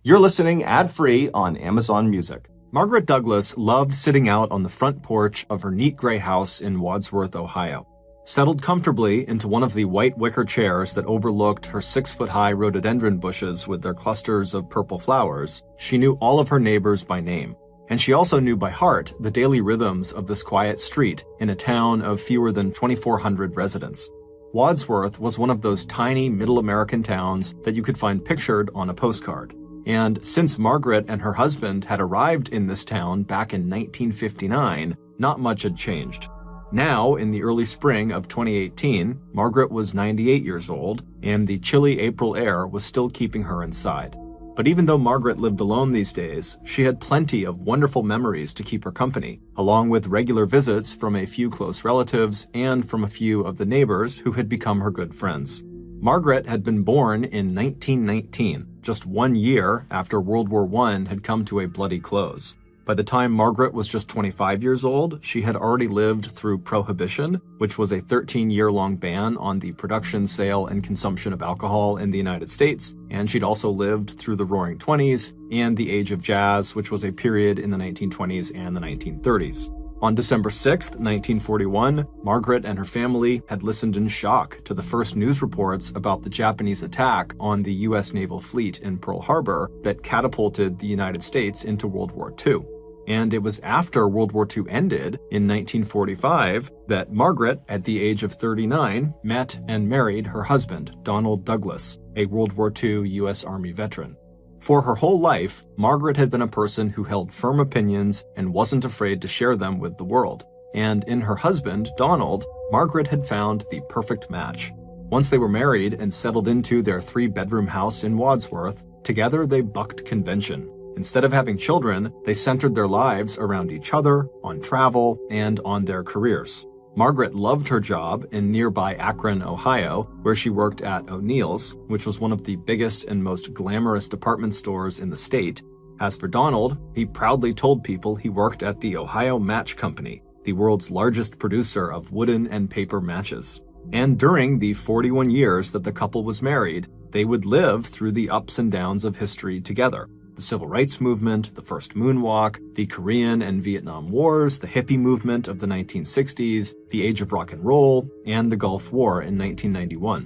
You're listening ad-free on Amazon Music. Margaret Douglas loved sitting out on the front porch of her neat gray house in Wadsworth, Ohio. Settled comfortably into one of the white wicker chairs that overlooked her 6-foot-high rhododendron bushes with their clusters of purple flowers, she knew all of her neighbors by name. And she also knew by heart the daily rhythms of this quiet street in a town of fewer than 2,400 residents. Wadsworth was one of those tiny middle American towns that you could find pictured on a postcard. And since Margaret and her husband had arrived in this town back in 1959, not much had changed. Now, in the early spring of 2018, Margaret was 98 years old, and the chilly April air was still keeping her inside. But even though Margaret lived alone these days, she had plenty of wonderful memories to keep her company, along with regular visits from a few close relatives and from a few of the neighbors who had become her good friends. Margaret had been born in 1919, just 1 year after World War I had come to a bloody close. By the time Margaret was just 25 years old, she had already lived through Prohibition, which was a 13-year-long ban on the production, sale, and consumption of alcohol in the United States, and she'd also lived through the Roaring Twenties and the Age of Jazz, which was a period in the 1920s and the 1930s. On December 6, 1941, Margaret and her family had listened in shock to the first news reports about the Japanese attack on the U.S. naval fleet in Pearl Harbor that catapulted the United States into World War II. And it was after World War II ended in 1945 that Margaret, at the age of 39, met and married her husband, Donald Douglas, a World War II U.S. Army veteran. For her whole life, Margaret had been a person who held firm opinions and wasn't afraid to share them with the world. And in her husband, Donald, Margaret had found the perfect match. Once they were married and settled into their 3-bedroom house in Wadsworth, together they bucked convention. Instead of having children, they centered their lives around each other, on travel, and on their careers. Margaret loved her job in nearby Akron, Ohio, where she worked at O'Neill's, which was one of the biggest and most glamorous department stores in the state. As for Donald, he proudly told people he worked at the Ohio Match Company, the world's largest producer of wooden and paper matches. And during the 41 years that the couple was married, they would live through the ups and downs of history together. The Civil Rights Movement, the first moonwalk, the Korean and Vietnam Wars, the hippie movement of the 1960s, the age of rock and roll, and the Gulf War in 1991.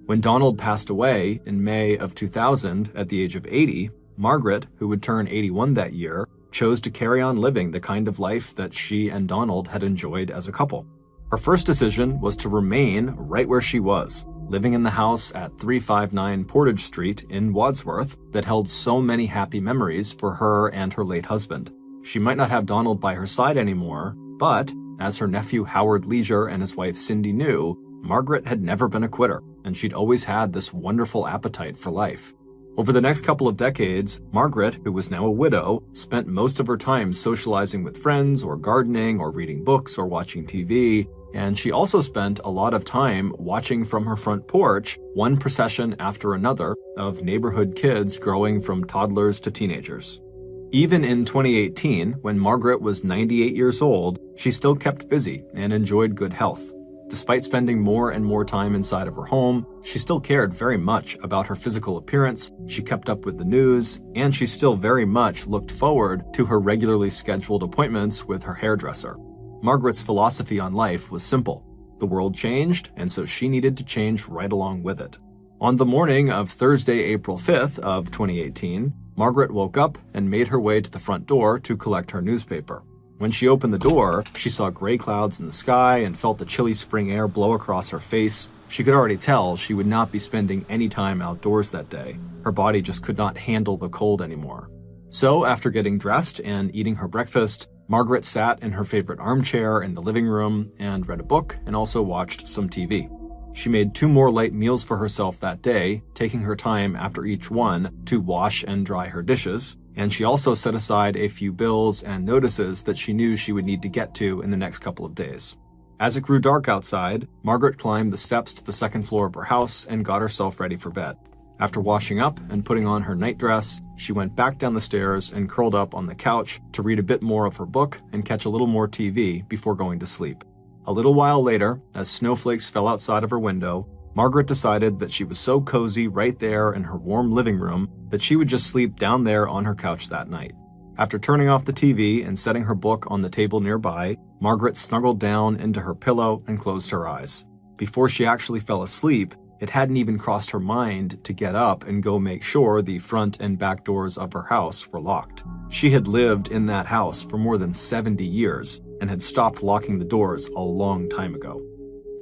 When Donald passed away in May of 2000 at the age of 80, Margaret, who would turn 81 that year, chose to carry on living the kind of life that she and Donald had enjoyed as a couple. Her first decision was to remain right where she was, living in the house at 359 Portage Street in Wadsworth that held so many happy memories for her and her late husband. She might not have Donald by her side anymore, but, as her nephew Howard Leisure and his wife Cindy knew, Margaret had never been a quitter, and she'd always had this wonderful appetite for life. Over the next couple of decades, Margaret, who was now a widow, spent most of her time socializing with friends or gardening or reading books or watching TV, and she also spent a lot of time watching from her front porch one procession after another of neighborhood kids growing from toddlers to teenagers. Even in 2018, when Margaret was 98 years old, she still kept busy and enjoyed good health. Despite spending more and more time inside of her home, she still cared very much about her physical appearance, she kept up with the news, and she still very much looked forward to her regularly scheduled appointments with her hairdresser. Margaret's philosophy on life was simple. The world changed, and so she needed to change right along with it. On the morning of Thursday, April 5th of 2018, Margaret woke up and made her way to the front door to collect her newspaper. When she opened the door, she saw gray clouds in the sky and felt the chilly spring air blow across her face. She could already tell she would not be spending any time outdoors that day. Her body just could not handle the cold anymore. So, after getting dressed and eating her breakfast, Margaret sat in her favorite armchair in the living room and read a book and also watched some TV. She made 2 more light meals for herself that day, taking her time after each one to wash and dry her dishes, and she also set aside a few bills and notices that she knew she would need to get to in the next couple of days. As it grew dark outside, Margaret climbed the steps to the second floor of her house and got herself ready for bed. After washing up and putting on her nightdress, she went back down the stairs and curled up on the couch to read a bit more of her book and catch a little more TV before going to sleep. A little while later, as snowflakes fell outside of her window, Margaret decided that she was so cozy right there in her warm living room that she would just sleep down there on her couch that night. After turning off the TV and setting her book on the table nearby, Margaret snuggled down into her pillow and closed her eyes. Before she actually fell asleep, it hadn't even crossed her mind to get up and go make sure the front and back doors of her house were locked. She had lived in that house for more than 70 years and had stopped locking the doors a long time ago.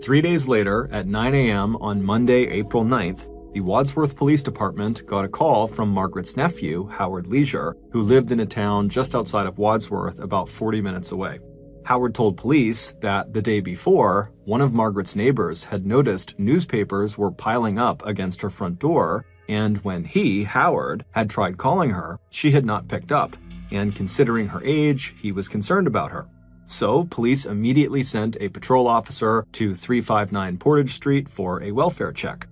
3 days later, at 9 a.m. on Monday, April 9th, the Wadsworth Police Department got a call from Margaret's nephew, Howard Leisure, who lived in a town just outside of Wadsworth about 40 minutes away. Howard told police that the day before, one of Margaret's neighbors had noticed newspapers were piling up against her front door, and when he, Howard, had tried calling her, she had not picked up, and considering her age, he was concerned about her. So, police immediately sent a patrol officer to 359 Portage Street for a welfare check.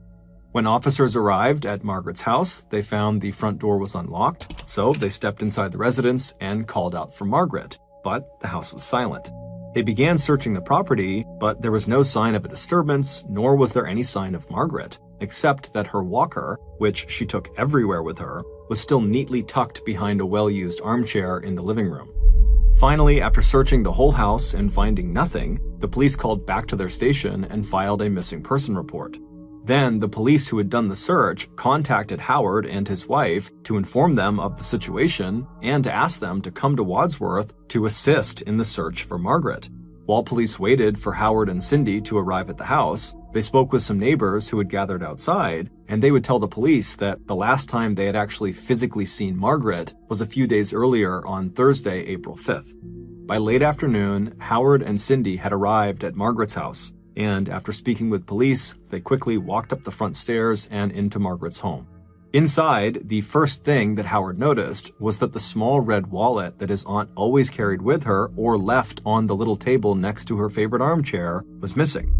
When officers arrived at Margaret's house, they found the front door was unlocked, so they stepped inside the residence and called out for Margaret, but the house was silent. They began searching the property, but there was no sign of a disturbance, nor was there any sign of Margaret, except that her walker, which she took everywhere with her, was still neatly tucked behind a well-used armchair in the living room. Finally, after searching the whole house and finding nothing, the police called back to their station and filed a missing person report. Then, the police who had done the search contacted Howard and his wife to inform them of the situation and to ask them to come to Wadsworth to assist in the search for Margaret. While police waited for Howard and Cindy to arrive at the house, they spoke with some neighbors who had gathered outside, and they would tell the police that the last time they had actually physically seen Margaret was a few days earlier on Thursday, April 5th. By late afternoon, Howard and Cindy had arrived at Margaret's house, and after speaking with police, they quickly walked up the front stairs and into Margaret's home. Inside, the first thing that Howard noticed was that the small red wallet that his aunt always carried with her or left on the little table next to her favorite armchair was missing.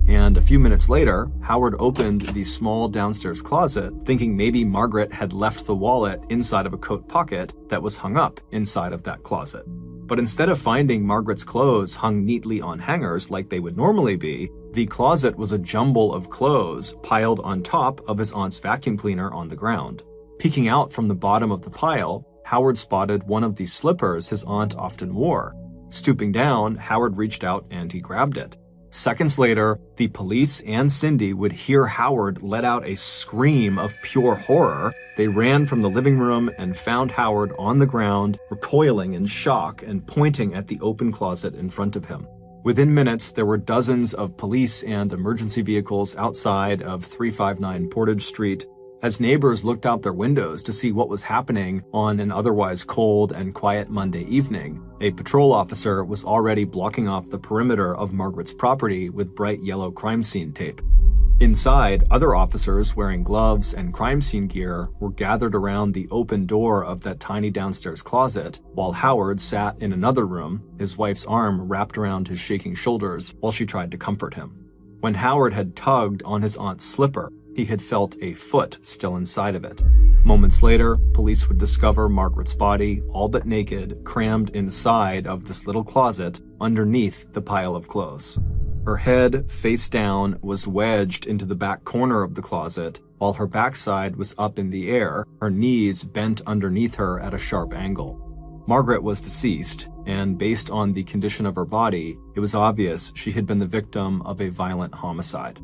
And a few minutes later, Howard opened the small downstairs closet, thinking maybe Margaret had left the wallet inside of a coat pocket that was hung up inside of that closet. But instead of finding Margaret's clothes hung neatly on hangers like they would normally be, the closet was a jumble of clothes piled on top of his aunt's vacuum cleaner on the ground. Peeking out from the bottom of the pile, Howard spotted one of the slippers his aunt often wore. Stooping down, Howard reached out and he grabbed it. Seconds later, the police and Cindy would hear Howard let out a scream of pure horror. They ran from the living room and found Howard on the ground, recoiling in shock and pointing at the open closet in front of him. Within minutes, there were dozens of police and emergency vehicles outside of 359 Portage Street. As neighbors looked out their windows to see what was happening on an otherwise cold and quiet Monday evening, a patrol officer was already blocking off the perimeter of Margaret's property with bright yellow crime scene tape. Inside, other officers wearing gloves and crime scene gear were gathered around the open door of that tiny downstairs closet, while Howard sat in another room, his wife's arm wrapped around his shaking shoulders while she tried to comfort him. When Howard had tugged on his aunt's slipper, he had felt a foot still inside of it. Moments later, police would discover Margaret's body, all but naked, crammed inside of this little closet underneath the pile of clothes. Her head, face down, was wedged into the back corner of the closet, while her backside was up in the air, her knees bent underneath her at a sharp angle. Margaret was deceased, and based on the condition of her body, it was obvious she had been the victim of a violent homicide.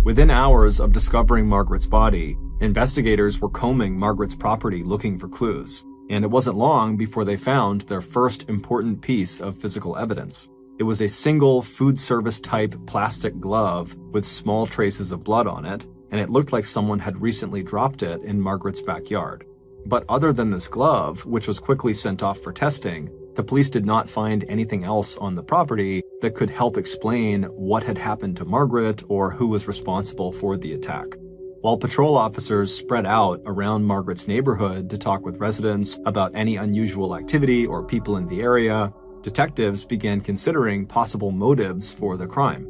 Within hours of discovering Margaret's body, investigators were combing Margaret's property looking for clues, and it wasn't long before they found their first important piece of physical evidence. It was a single food service-type plastic glove with small traces of blood on it, and it looked like someone had recently dropped it in Margaret's backyard. But other than this glove, which was quickly sent off for testing, the police did not find anything else on the property that could help explain what had happened to Margaret or who was responsible for the attack. While patrol officers spread out around Margaret's neighborhood to talk with residents about any unusual activity or people in the area, detectives began considering possible motives for the crime.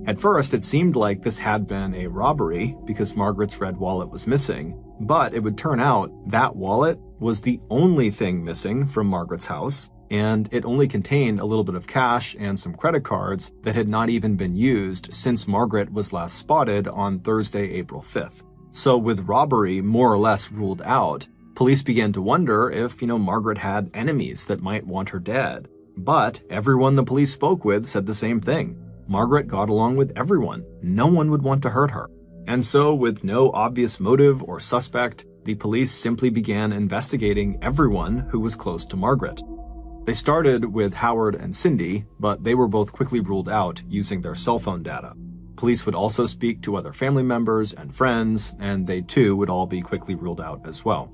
At first, it seemed like this had been a robbery because Margaret's red wallet was missing, but it would turn out that wallet was the only thing missing from Margaret's house, and it only contained a little bit of cash and some credit cards that had not even been used since Margaret was last spotted on Thursday, April 5th. So with robbery more or less ruled out, police began to wonder if, Margaret had enemies that might want her dead. But everyone the police spoke with said the same thing. Margaret got along with everyone. No one would want to hurt her. And so, with no obvious motive or suspect, the police simply began investigating everyone who was close to Margaret. They started with Howard and Cindy, but they were both quickly ruled out using their cell phone data. Police would also speak to other family members and friends, and they too would all be quickly ruled out as well.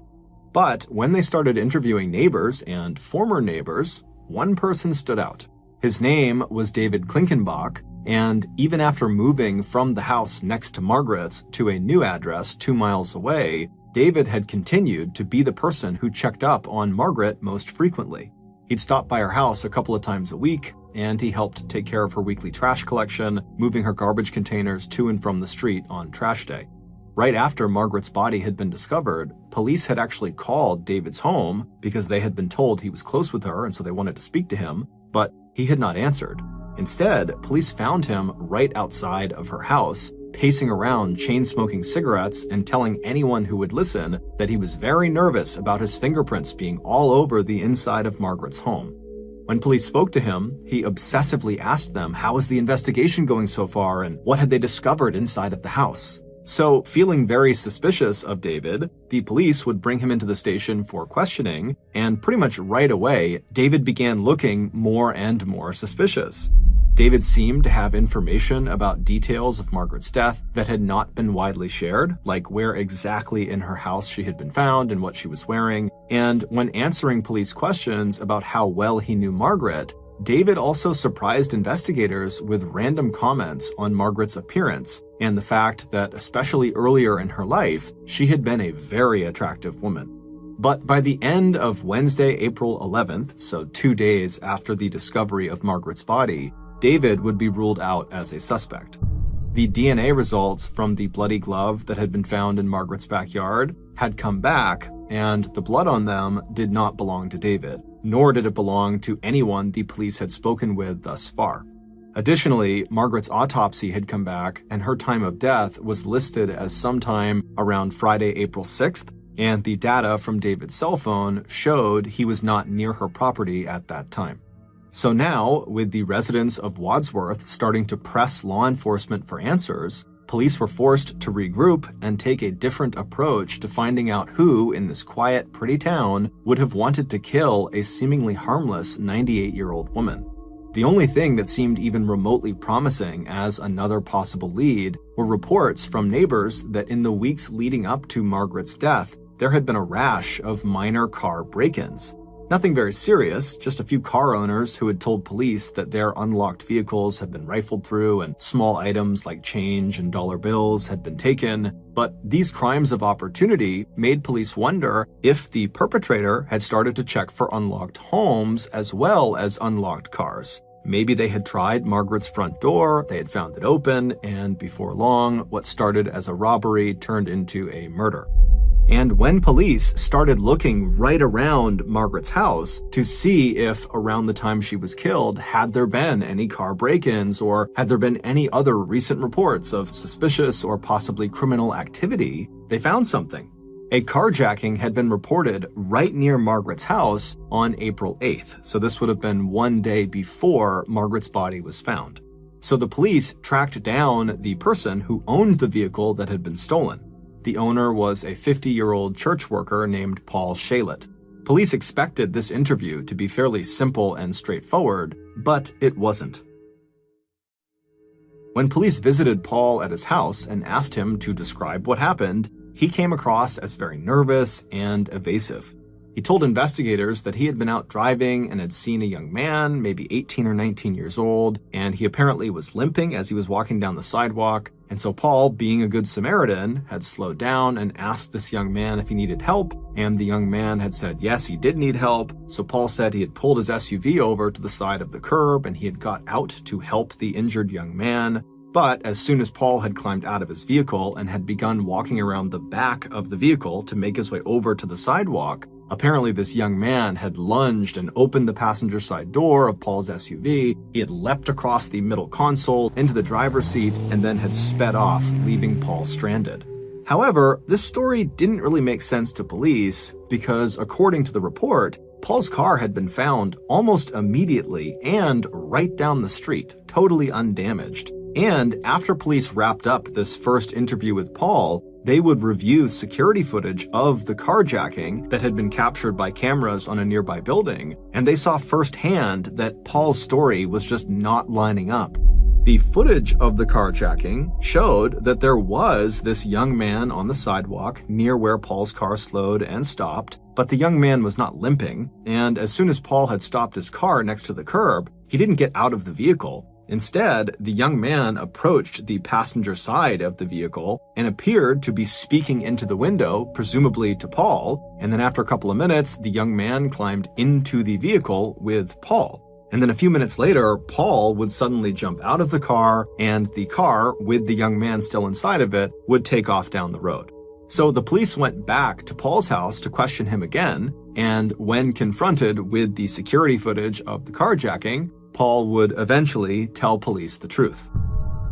But when they started interviewing neighbors and former neighbors, one person stood out. His name was David Klinkenbach, and even after moving from the house next to Margaret's to a new address 2 miles away, David had continued to be the person who checked up on Margaret most frequently. He'd stop by her house a couple of times a week, and he helped take care of her weekly trash collection, moving her garbage containers to and from the street on trash day. Right after Margaret's body had been discovered, police had actually called David's home because they had been told he was close with her and so they wanted to speak to him, but he had not answered. Instead, police found him right outside of her house, pacing around chain-smoking cigarettes and telling anyone who would listen that he was very nervous about his fingerprints being all over the inside of Margaret's home. When police spoke to him, he obsessively asked them how was the investigation going so far and what had they discovered inside of the house. So, feeling very suspicious of David, the police would bring him into the station for questioning, and pretty much right away, David began looking more and more suspicious. David seemed to have information about details of Margaret's death that had not been widely shared, like where exactly in her house she had been found and what she was wearing, and when answering police questions about how well he knew Margaret, David also surprised investigators with random comments on Margaret's appearance and the fact that, especially earlier in her life, she had been a very attractive woman. But by the end of Wednesday, April 11th, so 2 days after the discovery of Margaret's body, David would be ruled out as a suspect. The DNA results from the bloody glove that had been found in Margaret's backyard had come back, and the blood on them did not belong to David, nor did it belong to anyone the police had spoken with thus far. Additionally, Margaret's autopsy had come back, and her time of death was listed as sometime around Friday, April 6th, and the data from David's cell phone showed he was not near her property at that time. So now, with the residents of Wadsworth starting to press law enforcement for answers, police were forced to regroup and take a different approach to finding out who, in this quiet, pretty town, would have wanted to kill a seemingly harmless 98-year-old woman. The only thing that seemed even remotely promising as another possible lead were reports from neighbors that in the weeks leading up to Margaret's death, there had been a rash of minor car break-ins. Nothing very serious, just a few car owners who had told police that their unlocked vehicles had been rifled through and small items like change and dollar bills had been taken. But these crimes of opportunity made police wonder if the perpetrator had started to check for unlocked homes as well as unlocked cars. Maybe they had tried Margaret's front door, they had found it open, and before long, what started as a robbery turned into a murder. And when police started looking right around Margaret's house to see if around the time she was killed, had there been any car break-ins or had there been any other recent reports of suspicious or possibly criminal activity, they found something. A carjacking had been reported right near Margaret's house on April 8th, so this would have been 1 day before Margaret's body was found. So the police tracked down the person who owned the vehicle that had been stolen. The owner was a 50-year-old church worker named Paul Shalit. Police expected this interview to be fairly simple and straightforward, but it wasn't. When police visited Paul at his house and asked him to describe what happened, he came across as very nervous and evasive. He told investigators that he had been out driving and had seen a young man, maybe 18 or 19 years old, and he apparently was limping as he was walking down the sidewalk. And so Paul, being a good Samaritan, had slowed down and asked this young man if he needed help, and the young man had said yes, he did need help. So Paul said he had pulled his SUV over to the side of the curb and he had got out to help the injured young man. But as soon as Paul had climbed out of his vehicle and had begun walking around the back of the vehicle to make his way over to the sidewalk, Apparently, this young man had lunged and opened the passenger side door of Paul's SUV. He had leapt across the middle console into the driver's seat and then had sped off, leaving Paul stranded. However, this story didn't really make sense to police because, according to the report, Paul's car had been found almost immediately and right down the street, totally undamaged. And after police wrapped up this first interview with Paul, they would review security footage of the carjacking that had been captured by cameras on a nearby building, and they saw firsthand that Paul's story was just not lining up. The footage of the carjacking showed that there was this young man on the sidewalk near where Paul's car slowed and stopped, but the young man was not limping, and as soon as Paul had stopped his car next to the curb, he didn't get out of the vehicle. Instead, the young man approached the passenger side of the vehicle and appeared to be speaking into the window, presumably to Paul, and then after a couple of minutes, the young man climbed into the vehicle with Paul. And then a few minutes later, Paul would suddenly jump out of the car, and the car, with the young man still inside of it, would take off down the road. So the police went back to Paul's house to question him again, and when confronted with the security footage of the carjacking, Paul would eventually tell police the truth.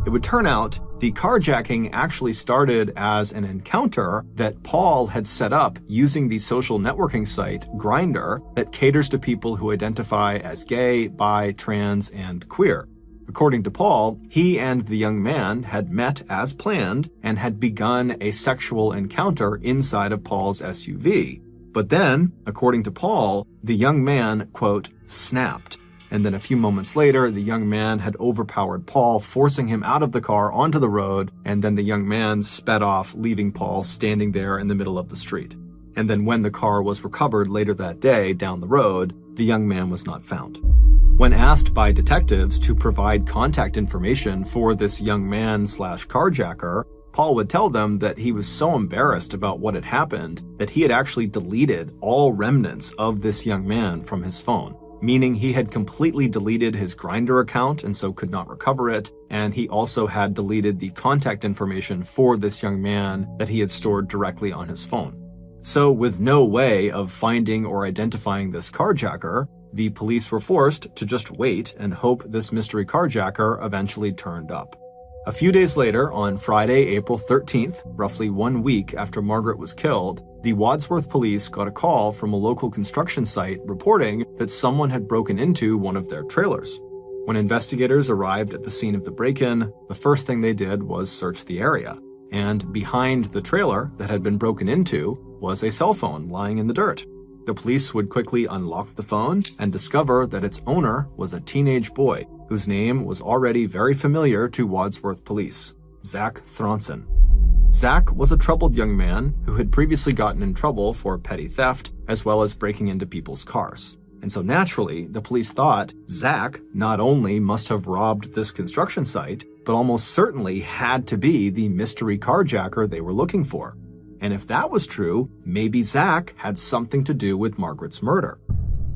It would turn out the carjacking actually started as an encounter that Paul had set up using the social networking site Grindr that caters to people who identify as gay, bi, trans, and queer. According to Paul, he and the young man had met as planned and had begun a sexual encounter inside of Paul's SUV. But then, according to Paul, the young man, quote, snapped. And then a few moments later, the young man had overpowered Paul, forcing him out of the car onto the road, and then the young man sped off, leaving Paul standing there in the middle of the street. And then when the car was recovered later that day down the road, the young man was not found. When asked by detectives to provide contact information for this young man/carjacker, Paul would tell them that he was so embarrassed about what had happened that he had actually deleted all remnants of this young man from his phone. Meaning he had completely deleted his Grindr account and so could not recover it, and he also had deleted the contact information for this young man that he had stored directly on his phone. So with no way of finding or identifying this carjacker, the police were forced to just wait and hope this mystery carjacker eventually turned up. A few days later, on Friday, April 13th, roughly 1 week after Margaret was killed, the Wadsworth police got a call from a local construction site reporting that someone had broken into one of their trailers. When investigators arrived at the scene of the break-in, the first thing they did was search the area. And behind the trailer that had been broken into was a cell phone lying in the dirt. The police would quickly unlock the phone and discover that its owner was a teenage boy whose name was already very familiar to Wadsworth police, Zach Thronson. Zach was a troubled young man who had previously gotten in trouble for petty theft as well as breaking into people's cars. And so naturally, the police thought Zach not only must have robbed this construction site, but almost certainly had to be the mystery carjacker they were looking for. And if that was true, maybe Zach had something to do with Margaret's murder.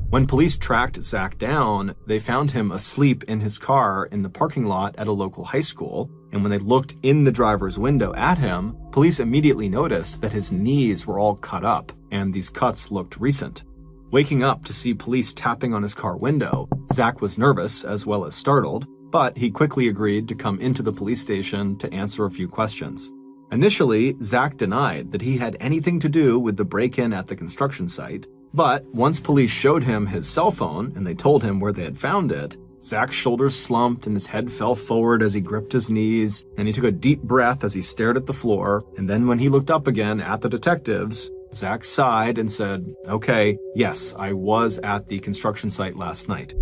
When police tracked Zach down, they found him asleep in his car in the parking lot at a local high school, and when they looked in the driver's window at him, police immediately noticed that his knees were all cut up, and these cuts looked recent. Waking up to see police tapping on his car window, Zach was nervous as well as startled, but he quickly agreed to come into the police station to answer a few questions. Initially, Zach denied that he had anything to do with the break-in at the construction site, but once police showed him his cell phone and they told him where they had found it, Zach's shoulders slumped and his head fell forward as he gripped his knees, and he took a deep breath as he stared at the floor, and then when he looked up again at the detectives, Zach sighed and said, "Okay, yes, I was at the construction site last night."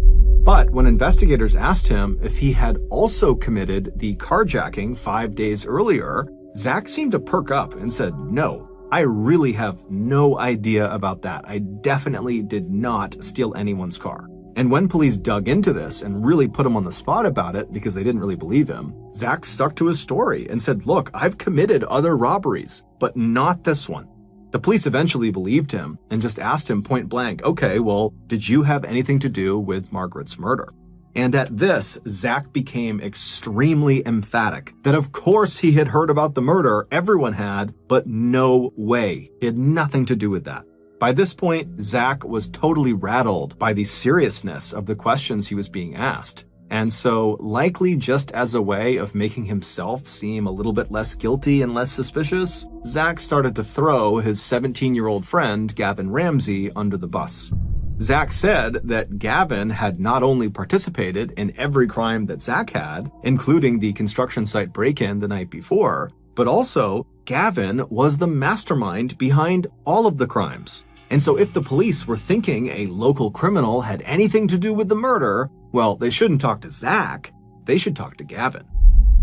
But when investigators asked him if he had also committed the carjacking 5 days earlier, Zach seemed to perk up and said, "No, I really have no idea about that. I definitely did not steal anyone's car." And when police dug into this and really put him on the spot about it because they didn't really believe him, Zach stuck to his story and said, "Look, I've committed other robberies, but not this one." The police eventually believed him and just asked him point blank, "Okay, well, did you have anything to do with Margaret's murder?" And at this, Zach became extremely emphatic that of course he had heard about the murder, everyone had, but no way. He had nothing to do with that. By this point, Zach was totally rattled by the seriousness of the questions he was being asked. And so, likely just as a way of making himself seem a little bit less guilty and less suspicious, Zach started to throw his 17-year-old friend, Gavin Ramsey, under the bus. Zach said that Gavin had not only participated in every crime that Zach had, including the construction site break-in the night before, but also Gavin was the mastermind behind all of the crimes. And so if the police were thinking a local criminal had anything to do with the murder, well, they shouldn't talk to Zach, they should talk to Gavin.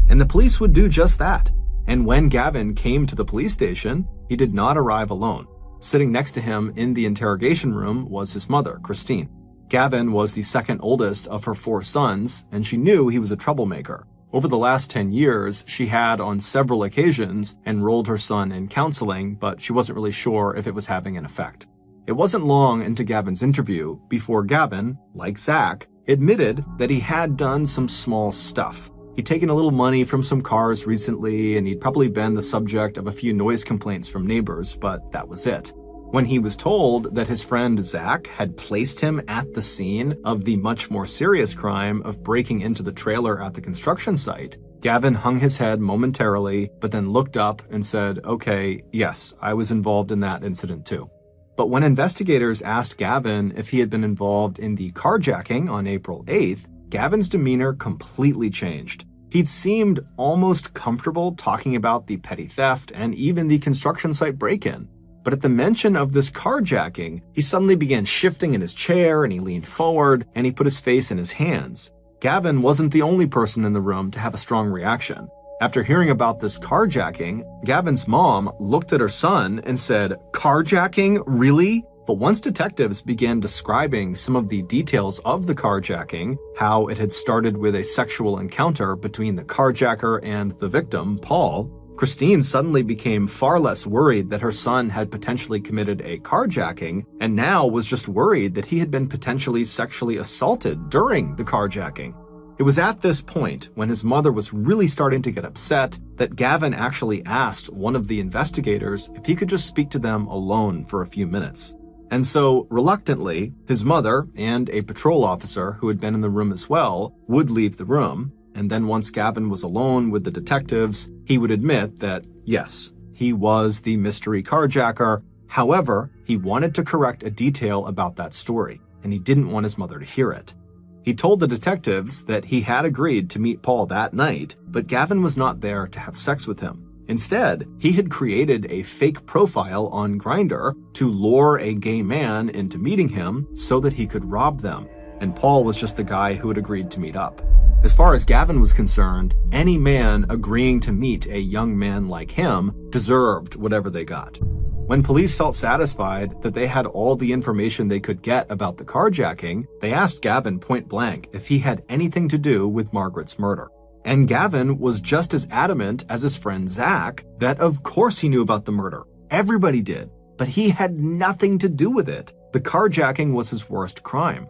And the police would do just that. And when Gavin came to the police station, he did not arrive alone. Sitting next to him in the interrogation room was his mother, Christine. Gavin was the second oldest of her 4 sons, and she knew he was a troublemaker. Over the last 10 years, she had on several occasions enrolled her son in counseling, but she wasn't really sure if it was having an effect. It wasn't long into Gavin's interview before Gavin, like Zach, admitted that he had done some small stuff. He'd taken a little money from some cars recently, and he'd probably been the subject of a few noise complaints from neighbors, but that was it. When he was told that his friend Zach had placed him at the scene of the much more serious crime of breaking into the trailer at the construction site, Gavin hung his head momentarily, but then looked up and said, "Okay, yes, I was involved in that incident too." But when investigators asked Gavin if he had been involved in the carjacking on April 8th, Gavin's demeanor completely changed. He'd seemed almost comfortable talking about the petty theft and even the construction site break-in. But at the mention of this carjacking, he suddenly began shifting in his chair and he leaned forward and he put his face in his hands. Gavin wasn't the only person in the room to have a strong reaction. After hearing about this carjacking, Gavin's mom looked at her son and said, "Carjacking? Really?" But once detectives began describing some of the details of the carjacking, how it had started with a sexual encounter between the carjacker and the victim, Paul, Christine suddenly became far less worried that her son had potentially committed a carjacking, and now was just worried that he had been potentially sexually assaulted during the carjacking. It was at this point, when his mother was really starting to get upset, that Gavin actually asked one of the investigators if he could just speak to them alone for a few minutes. And so, reluctantly, his mother and a patrol officer who had been in the room as well would leave the room, and then once Gavin was alone with the detectives, he would admit that, yes, he was the mystery carjacker. However, he wanted to correct a detail about that story, and he didn't want his mother to hear it. He told the detectives that he had agreed to meet Paul that night, but Gavin was not there to have sex with him. Instead, he had created a fake profile on Grindr to lure a gay man into meeting him so that he could rob them, and Paul was just the guy who had agreed to meet up. As far as Gavin was concerned, any man agreeing to meet a young man like him deserved whatever they got. When police felt satisfied that they had all the information they could get about the carjacking, they asked Gavin point blank if he had anything to do with Margaret's murder. And Gavin was just as adamant as his friend Zach that of course he knew about the murder. Everybody did, but he had nothing to do with it. The carjacking was his worst crime.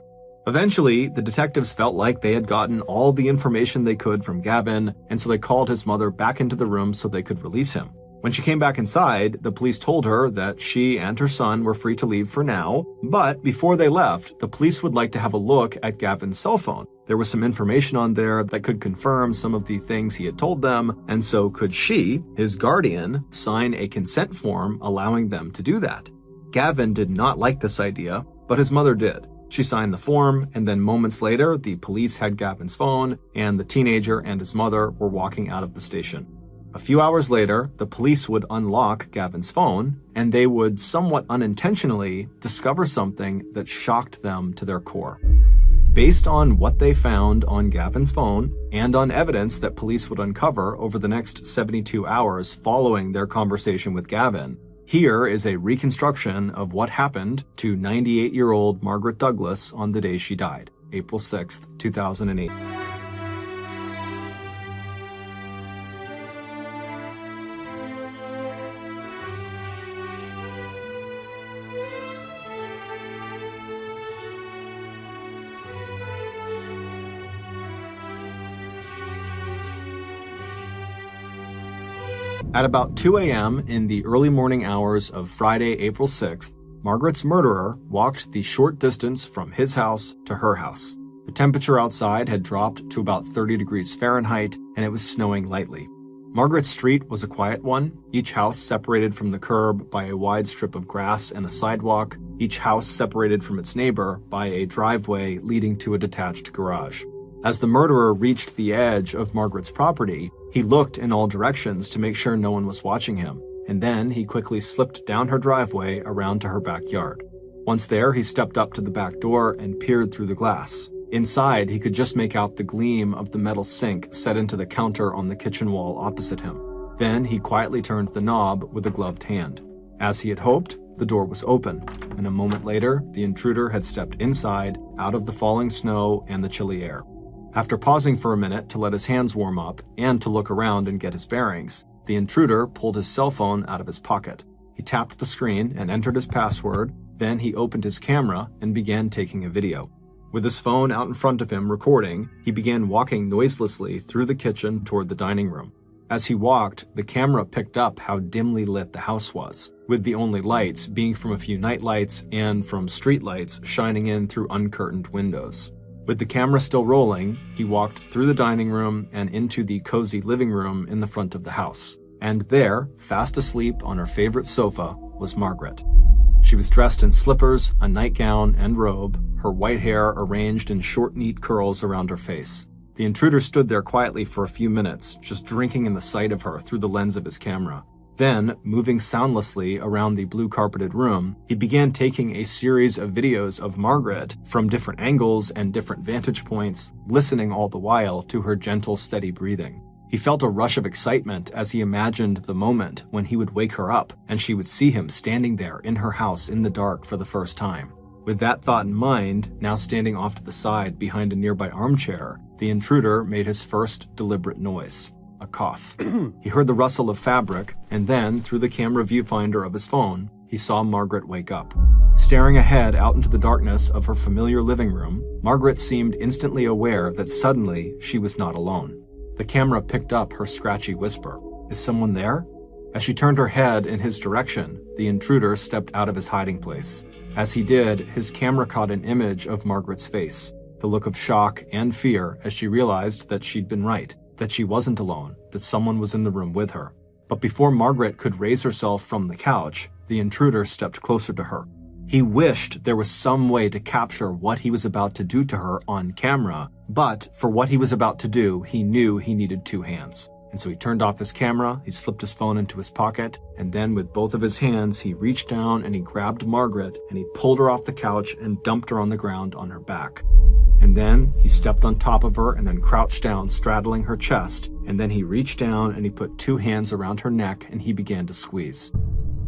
Eventually, the detectives felt like they had gotten all the information they could from Gavin, and so they called his mother back into the room so they could release him. When she came back inside, the police told her that she and her son were free to leave for now, but before they left, the police would like to have a look at Gavin's cell phone. There was some information on there that could confirm some of the things he had told them, and so could she, his guardian, sign a consent form allowing them to do that. Gavin did not like this idea, but his mother did. She signed the form, and then moments later, the police had Gavin's phone, and the teenager and his mother were walking out of the station. A few hours later, the police would unlock Gavin's phone, and they would somewhat unintentionally discover something that shocked them to their core. Based on what they found on Gavin's phone, and on evidence that police would uncover over the next 72 hours following their conversation with Gavin, here is a reconstruction of what happened to 98-year-old Margaret Douglas on the day she died, April 6, 2008. At about 2 a.m. in the early morning hours of Friday, April 6th, Margaret's murderer walked the short distance from his house to her house. The temperature outside had dropped to about 30 degrees Fahrenheit, and it was snowing lightly. Margaret's street was a quiet one, each house separated from the curb by a wide strip of grass and a sidewalk, each house separated from its neighbor by a driveway leading to a detached garage. As the murderer reached the edge of Margaret's property, he looked in all directions to make sure no one was watching him, and then he quickly slipped down her driveway around to her backyard. Once there, he stepped up to the back door and peered through the glass. Inside, he could just make out the gleam of the metal sink set into the counter on the kitchen wall opposite him. Then he quietly turned the knob with a gloved hand. As he had hoped, the door was open, and a moment later, the intruder had stepped inside, out of the falling snow and the chilly air. After pausing for a minute to let his hands warm up and to look around and get his bearings, the intruder pulled his cell phone out of his pocket. He tapped the screen and entered his password, then he opened his camera and began taking a video. With his phone out in front of him recording, he began walking noiselessly through the kitchen toward the dining room. As he walked, the camera picked up how dimly lit the house was, with the only lights being from a few nightlights and from streetlights shining in through uncurtained windows. With the camera still rolling, he walked through the dining room and into the cozy living room in the front of the house. And there, fast asleep on her favorite sofa, was Margaret. She was dressed in slippers, a nightgown, and robe, her white hair arranged in short, neat curls around her face. The intruder stood there quietly for a few minutes, just drinking in the sight of her through the lens of his camera. Then, moving soundlessly around the blue-carpeted room, he began taking a series of videos of Margaret from different angles and different vantage points, listening all the while to her gentle, steady breathing. He felt a rush of excitement as he imagined the moment when he would wake her up and she would see him standing there in her house in the dark for the first time. With that thought in mind, now standing off to the side behind a nearby armchair, the intruder made his first deliberate noise. A cough. He heard the rustle of fabric, and then, through the camera viewfinder of his phone, he saw Margaret wake up. Staring ahead out into the darkness of her familiar living room, Margaret seemed instantly aware that suddenly she was not alone. The camera picked up her scratchy whisper. "Is someone there?" As she turned her head in his direction, the intruder stepped out of his hiding place. As he did, his camera caught an image of Margaret's face, the look of shock and fear as she realized that she'd been right, that she wasn't alone, that someone was in the room with her. But before Margaret could raise herself from the couch, the intruder stepped closer to her. He wished there was some way to capture what he was about to do to her on camera, but for what he was about to do, he knew he needed two hands. And so he turned off his camera, he slipped his phone into his pocket, and then with both of his hands, he reached down and he grabbed Margaret and he pulled her off the couch and dumped her on the ground on her back. And then he stepped on top of her and then crouched down, straddling her chest, and then he reached down and he put two hands around her neck and he began to squeeze.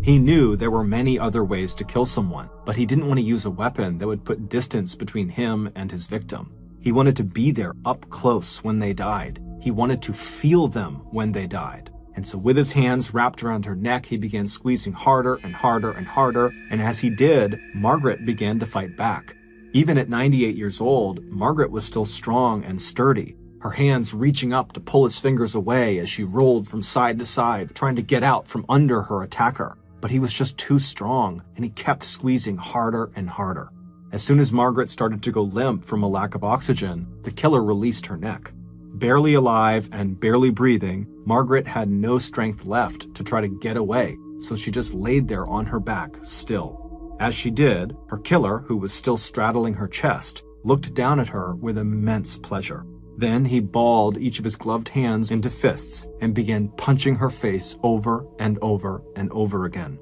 He knew there were many other ways to kill someone, but he didn't want to use a weapon that would put distance between him and his victim. He wanted to be there up close when they died. He wanted to feel them when they died. And so with his hands wrapped around her neck, he began squeezing harder and harder and harder, and as he did, Margaret began to fight back. Even at 98 years old, Margaret was still strong and sturdy, her hands reaching up to pull his fingers away as she rolled from side to side, trying to get out from under her attacker. But he was just too strong, and he kept squeezing harder and harder. As soon as Margaret started to go limp from a lack of oxygen, the killer released her neck. Barely alive and barely breathing, Margaret had no strength left to try to get away, so she just laid there on her back, still. As she did, her killer, who was still straddling her chest, looked down at her with immense pleasure. Then he balled each of his gloved hands into fists and began punching her face over and over and over again.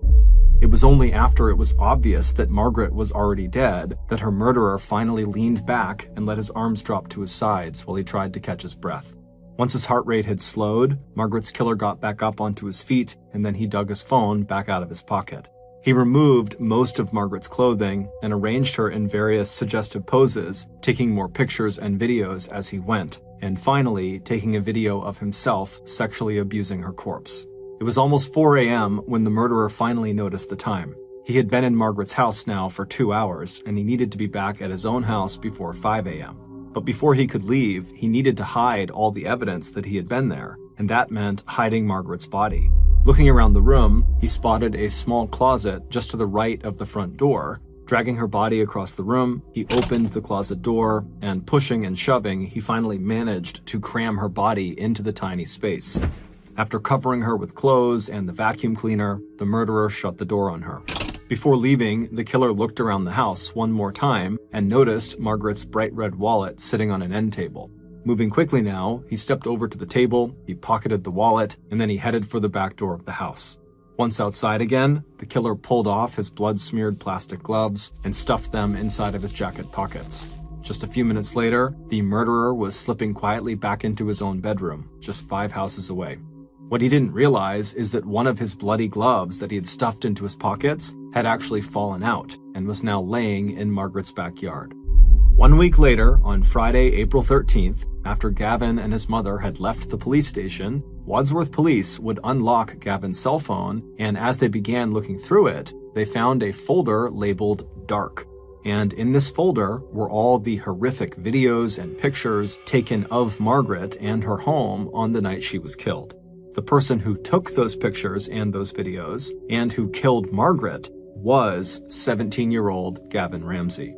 It was only after it was obvious that Margaret was already dead that her murderer finally leaned back and let his arms drop to his sides while he tried to catch his breath. Once his heart rate had slowed, Margaret's killer got back up onto his feet, and then he dug his phone back out of his pocket. He removed most of Margaret's clothing and arranged her in various suggestive poses, taking more pictures and videos as he went, and finally taking a video of himself sexually abusing her corpse. It was almost 4 a.m. when the murderer finally noticed the time. He had been in Margaret's house now for 2 hours, and he needed to be back at his own house before 5 a.m. But before he could leave, he needed to hide all the evidence that he had been there, and that meant hiding Margaret's body. Looking around the room, he spotted a small closet just to the right of the front door. Dragging her body across the room, he opened the closet door, and pushing and shoving, he finally managed to cram her body into the tiny space. After covering her with clothes and the vacuum cleaner, the murderer shut the door on her. Before leaving, the killer looked around the house one more time and noticed Margaret's bright red wallet sitting on an end table. Moving quickly now, he stepped over to the table, he pocketed the wallet, and then he headed for the back door of the house. Once outside again, the killer pulled off his blood-smeared plastic gloves and stuffed them inside of his jacket pockets. Just a few minutes later, the murderer was slipping quietly back into his own bedroom, just 5 houses away. What he didn't realize is that one of his bloody gloves that he had stuffed into his pockets had actually fallen out and was now laying in Margaret's backyard. 1 week later, on Friday, April 13th, after Gavin and his mother had left the police station, Wadsworth police would unlock Gavin's cell phone, and as they began looking through it, they found a folder labeled Dark. And in this folder were all the horrific videos and pictures taken of Margaret and her home on the night she was killed. The person who took those pictures and those videos, and who killed Margaret, was 17-year-old Gavin Ramsey.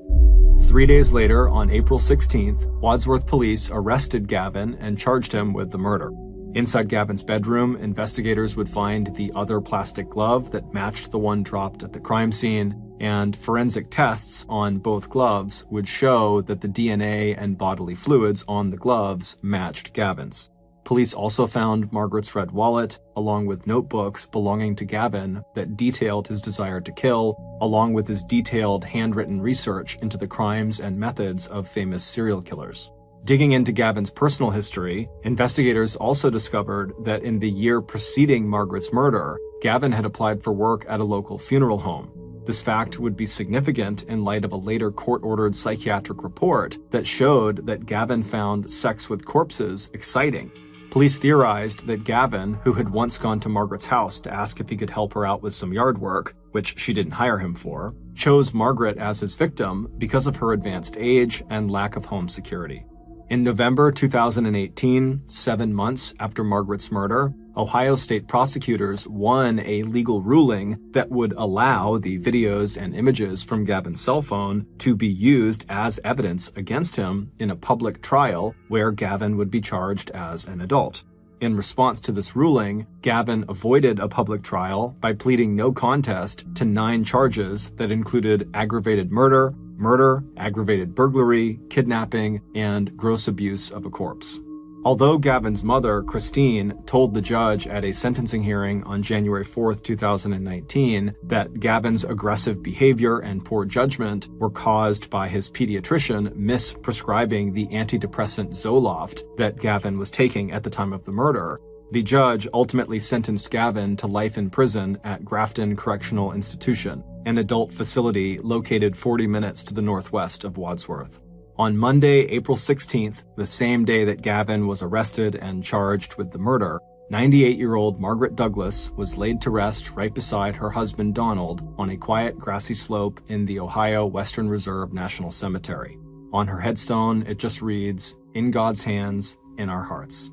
3 days later, on April 16th, Wadsworth police arrested Gavin and charged him with the murder. Inside Gavin's bedroom, investigators would find the other plastic glove that matched the one dropped at the crime scene, and forensic tests on both gloves would show that the DNA and bodily fluids on the gloves matched Gavin's. Police also found Margaret's red wallet, along with notebooks belonging to Gavin that detailed his desire to kill, along with his detailed handwritten research into the crimes and methods of famous serial killers. Digging into Gavin's personal history, investigators also discovered that in the year preceding Margaret's murder, Gavin had applied for work at a local funeral home. This fact would be significant in light of a later court-ordered psychiatric report that showed that Gavin found sex with corpses exciting. Police theorized that Gavin, who had once gone to Margaret's house to ask if he could help her out with some yard work, which she didn't hire him for, chose Margaret as his victim because of her advanced age and lack of home security. In November 2018, 7 months after Margaret's murder, Ohio state prosecutors won a legal ruling that would allow the videos and images from Gavin's cell phone to be used as evidence against him in a public trial where Gavin would be charged as an adult. In response to this ruling, Gavin avoided a public trial by pleading no contest to 9 charges that included aggravated murder, aggravated burglary, kidnapping, and gross abuse of a corpse. Although Gavin's mother, Christine, told the judge at a sentencing hearing on January 4, 2019, that Gavin's aggressive behavior and poor judgment were caused by his pediatrician misprescribing the antidepressant Zoloft that Gavin was taking at the time of the murder, the judge ultimately sentenced Gavin to life in prison at Grafton Correctional Institution, an adult facility located 40 minutes to the northwest of Wadsworth. On Monday, April 16th, the same day that Gavin was arrested and charged with the murder, 98-year-old Margaret Douglas was laid to rest right beside her husband Donald on a quiet grassy slope in the Ohio Western Reserve National Cemetery. On her headstone, it just reads, "In God's hands, in our hearts."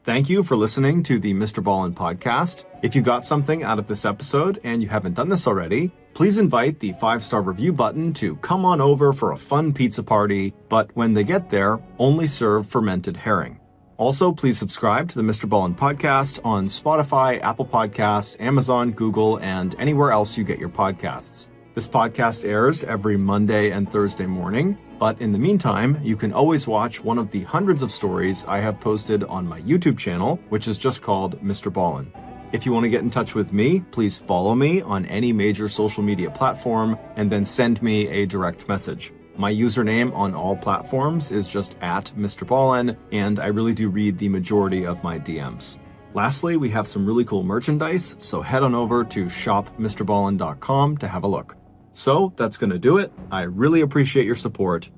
Thank you for listening to the Mr. Ballin podcast. If you got something out of this episode and you haven't done this already, please invite the 5-star review button to come on over for a fun pizza party, but when they get there, only serve fermented herring. Also, please subscribe to the Mr. Ballin podcast on Spotify, Apple Podcasts, Amazon, Google, and anywhere else you get your podcasts. This podcast airs every Monday and Thursday morning, but in the meantime, you can always watch one of the hundreds of stories I have posted on my YouTube channel, which is just called Mr. Ballin. If you want to get in touch with me, please follow me on any major social media platform and then send me a direct message. My username on all platforms is just @MrBallin, and I really do read the majority of my DMs. Lastly, we have some really cool merchandise, so head on over to shopmrballin.com to have a look. So that's going to do it. I really appreciate your support.